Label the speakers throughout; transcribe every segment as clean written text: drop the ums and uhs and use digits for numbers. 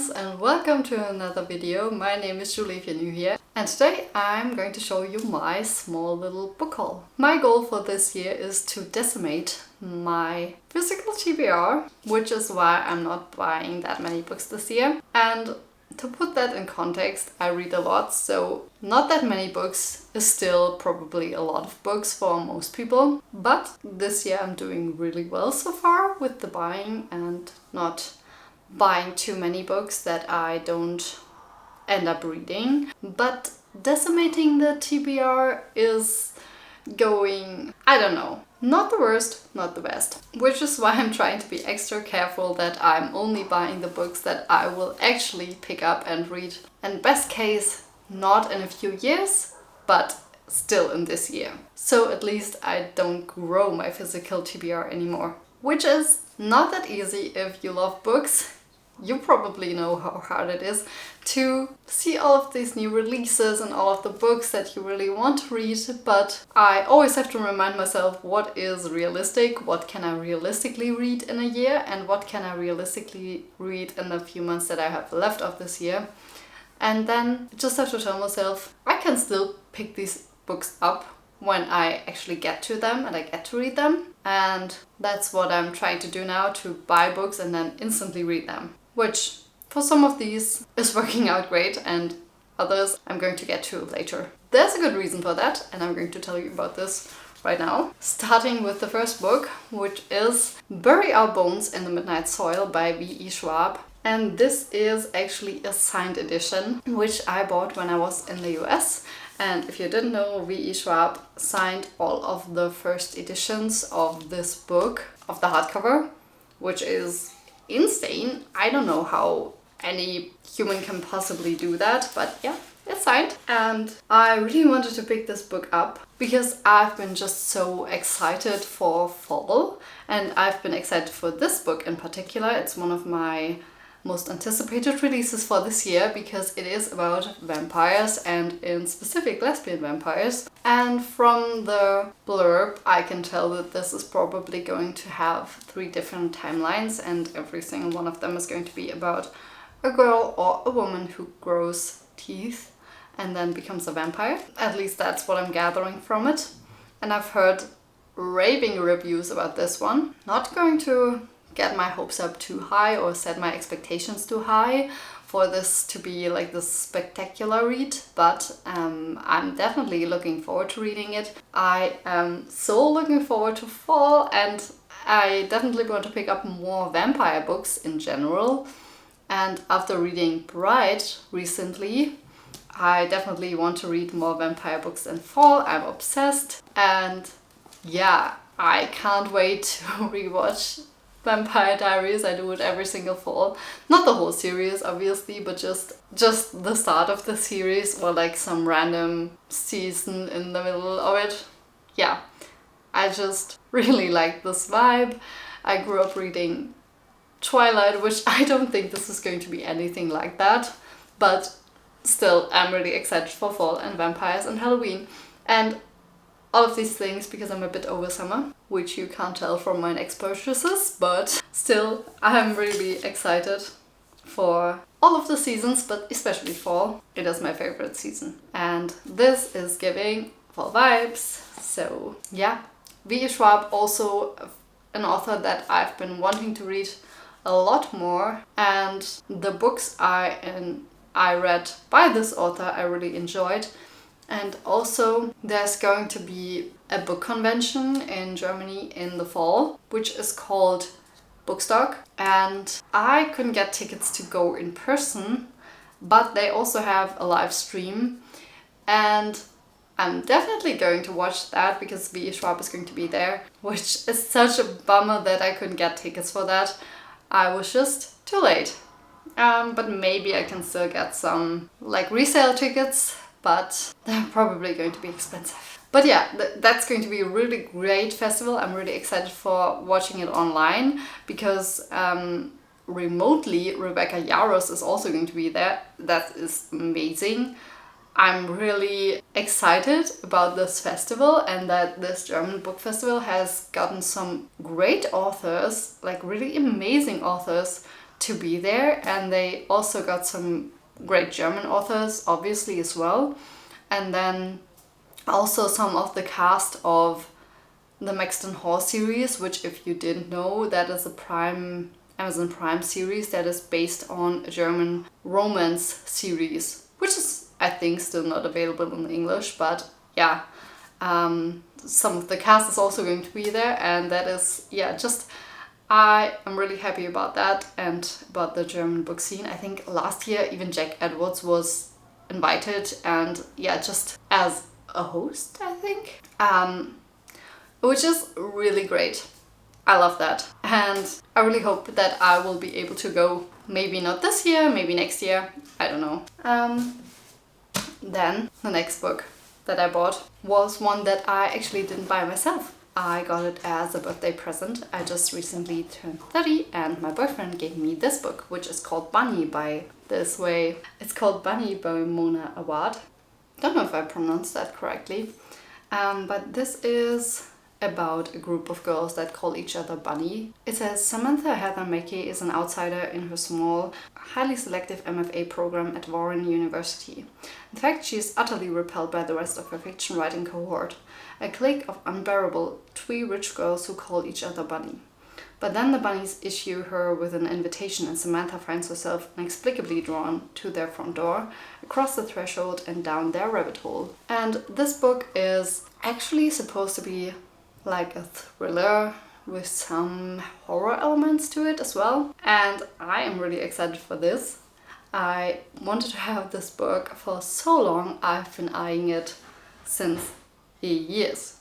Speaker 1: friends, and welcome to another video. My name is Julie if you're new here, and today I'm going to show you my small little book haul. My goal for this year is to decimate my physical TBR, which is why I'm not buying that many books this year. And to put that in context, I read a lot, so not that many books is still probably a lot of books for most people. But this year I'm doing really well so far with the buying and not buying too many books that I don't end up reading. But decimating the TBR is going, I don't know, not the worst, not the best. Which is why I'm trying to be extra careful that I'm only buying the books that I will actually pick up and read. And best case, not in a few years, but still in this year. So at least I don't grow my physical TBR anymore. Which is not that easy if you love books. You probably know how hard it is to see all of these new releases and all of the books that you really want to read, but I always have to remind myself what is realistic, what can I realistically read in a year, and what can I realistically read in the few months that I have left of this year. And then just have to tell myself I can still pick these books up when I actually get to them and I get to read them. And that's what I'm trying to do now, to buy books and then instantly read them. Which, for some of these, is working out great, and others I'm going to get to later. There's a good reason for that, and I'm going to tell you about this right now. Starting with the first book, which is Bury Our Bones in the Midnight Soil by V.E. Schwab. And this is actually a signed edition, which I bought when I was in the US. And if you didn't know, V.E. Schwab signed all of the first editions of this book, of the hardcover, which is insane. I don't know how any human can possibly do that, but yeah, it's signed. And I really wanted to pick this book up because I've been just so excited for fall, and I've been excited for this book in particular. It's one of my most anticipated releases for this year because it is about vampires, and in specific lesbian vampires. And from the blurb I can tell that this is probably going to have 3 different timelines, and every single one of them is going to be about a girl or a woman who grows teeth and then becomes a vampire. At least that's what I'm gathering from it. And I've heard raving reviews about this one. Not going to get my hopes up too high or set my expectations too high for this to be like this spectacular read, but I'm definitely looking forward to reading it. I am so looking forward to fall, and I definitely want to pick up more vampire books in general. And after reading Bride recently, I definitely want to read more vampire books in fall. I'm obsessed, and yeah, I can't wait to rewatch Vampire Diaries. I do it every single fall. Not the whole series, obviously, but just the start of the series, or like some random season in the middle of it. Yeah, I just really like this vibe. I grew up reading Twilight, which I don't think this is going to be anything like that, but still, I'm really excited for fall and vampires and Halloween and all of these things because I'm a bit over summer, which you can't tell from my next purchases, but still, I'm really excited for all of the seasons, but especially fall. It is my favorite season, and this is giving fall vibes. So yeah, V.E. Schwab, also an author that I've been wanting to read a lot more, and the books I read by this author I really enjoyed. And also there's going to be a book convention in Germany in the fall, which is called Bookstock. And I couldn't get tickets to go in person, but they also have a live stream. And I'm definitely going to watch that because V.E. Schwab is going to be there, which is such a bummer that I couldn't get tickets for that. I was just too late. But maybe I can still get some like resale tickets, but they're probably going to be expensive. But yeah, that's going to be a really great festival. I'm really excited for watching it online because remotely Rebecca Yarros is also going to be there. That is amazing. I'm really excited about this festival, and that this German book festival has gotten some great authors, like really amazing authors, to be there, and they also got some great German authors obviously as well, and then also some of the cast of the Maxton Hall series, which, if you didn't know, that is a Amazon Prime series that is based on a German romance series, which is, I think, still not available in English, but yeah, some of the cast is also going to be there, and that is, yeah, just, I am really happy about that and about the German book scene. I think last year even Jack Edwards was invited, and yeah, just as a host, I think, which is really great. I love that, and I really hope that I will be able to go. Maybe not this year, maybe next year, I don't know. Then the next book that I bought was one that I actually didn't buy myself. I got it as a birthday present. I just recently turned 30 and my boyfriend gave me this book, which is called Bunny by It's called Bunny by Mona Awad. Don't know if I pronounced that correctly, but this is about a group of girls that call each other Bunny. It says Samantha Heather Mackey is an outsider in her small, highly selective MFA program at Warren University. In fact, she is utterly repelled by the rest of her fiction writing cohort, a clique of unbearable, twee rich girls who call each other Bunny. But then the bunnies issue her with an invitation, and Samantha finds herself inexplicably drawn to their front door, across the threshold and down their rabbit hole. And this book is actually supposed to be like a thriller with some horror elements to it as well. And I am really excited for this. I wanted to have this book for so long. I've been eyeing it since years.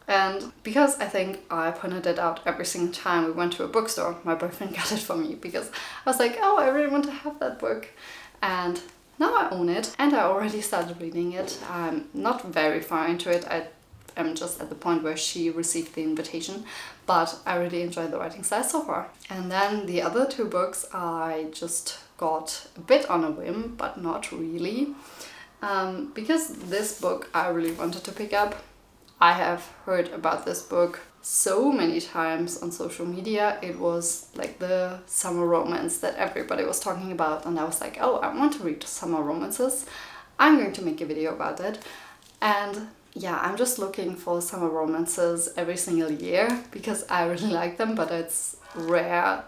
Speaker 1: And because I think I pointed it out every single time we went to a bookstore, my boyfriend got it for me because I was like, oh, I really want to have that book. And now I own it, and I already started reading it. I'm not very far into it. I'm just at the point where she received the invitation, but I really enjoyed the writing style so far. And then the other two books I just got a bit on a whim, but not really, because this book I really wanted to pick up. I have heard about this book so many times on social media. It was like the summer romance that everybody was talking about, and I was like, oh, I want to read summer romances. I'm going to make a video about it. And yeah, I'm just looking for summer romances every single year because I really like them, but it's rare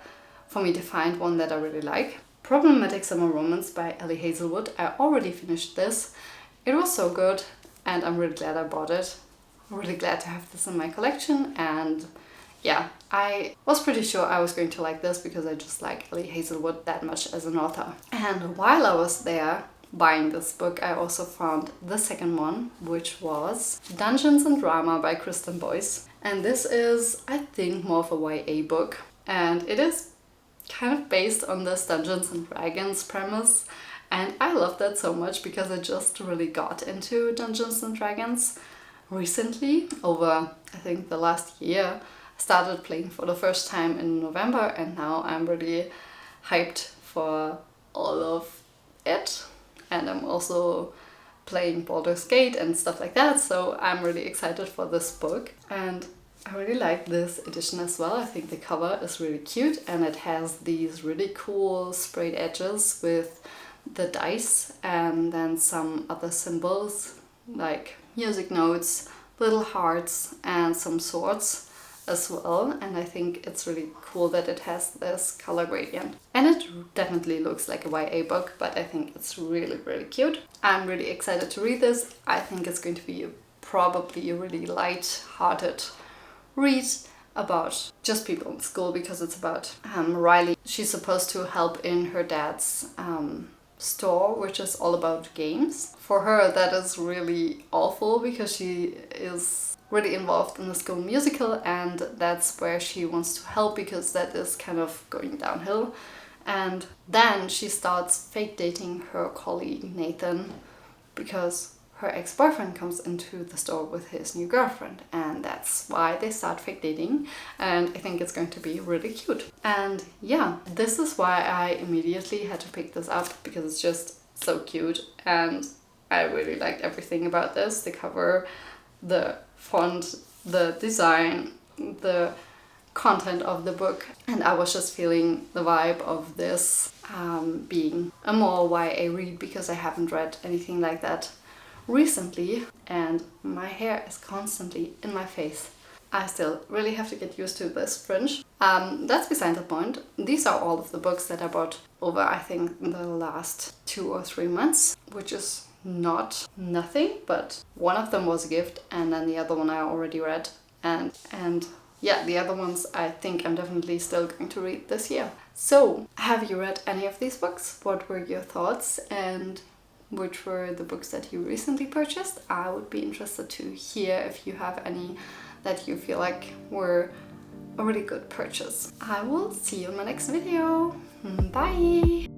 Speaker 1: for me to find one that I really like. Problematic Summer Romance by Ellie Hazelwood. I already finished this. It was so good, and I'm really glad I bought it. I'm really glad to have this in my collection, and yeah, I was pretty sure I was going to like this because I just like Ellie Hazelwood that much as an author. And while I was there buying this book, I also found the second one, which was Dungeons and Drama by Kristen Boyce. And this is, I think, more of a YA book, and it is kind of based on this Dungeons and Dragons premise, and I love that so much because I just really got into Dungeons and Dragons recently. Over, I think, the last year. I started playing for the first time in November, and now I'm really hyped for all of it. And I'm also playing Baldur's Gate and stuff like that, so I'm really excited for this book. And I really like this edition as well. I think the cover is really cute, and it has these really cool sprayed edges with the dice and then some other symbols like music notes, little hearts, and some swords as well. And I think it's really cool that it has this color gradient. And it definitely looks like a YA book, but I think it's really, really cute. I'm really excited to read this. I think it's going to be probably a really light-hearted read about just people in school, because it's about Riley. She's supposed to help in her dad's store, which is all about games. For her, that is really awful because she is really involved in the school musical, and that's where she wants to help because that is kind of going downhill. And then she starts fake dating her colleague Nathan because her ex-boyfriend comes into the store with his new girlfriend, and that's why they start fake dating, and I think it's going to be really cute. And yeah, this is why I immediately had to pick this up, because it's just so cute, and I really liked everything about this. The cover, the font, the design, the content of the book, and I was just feeling the vibe of this being a more YA read because I haven't read anything like that recently, and my hair is constantly in my face. I still really have to get used to this fringe. That's beside the point. These are all of the books that I bought over, I think, the last 2 or 3 months, which is not nothing, but one of them was a gift, and then the other one I already read, and yeah, the other ones I think I'm definitely still going to read this year. So, have you read any of these books? What were your thoughts, and which were the books that you recently purchased? I would be interested to hear if you have any that you feel like were a really good purchase. I will see you in my next video. Bye!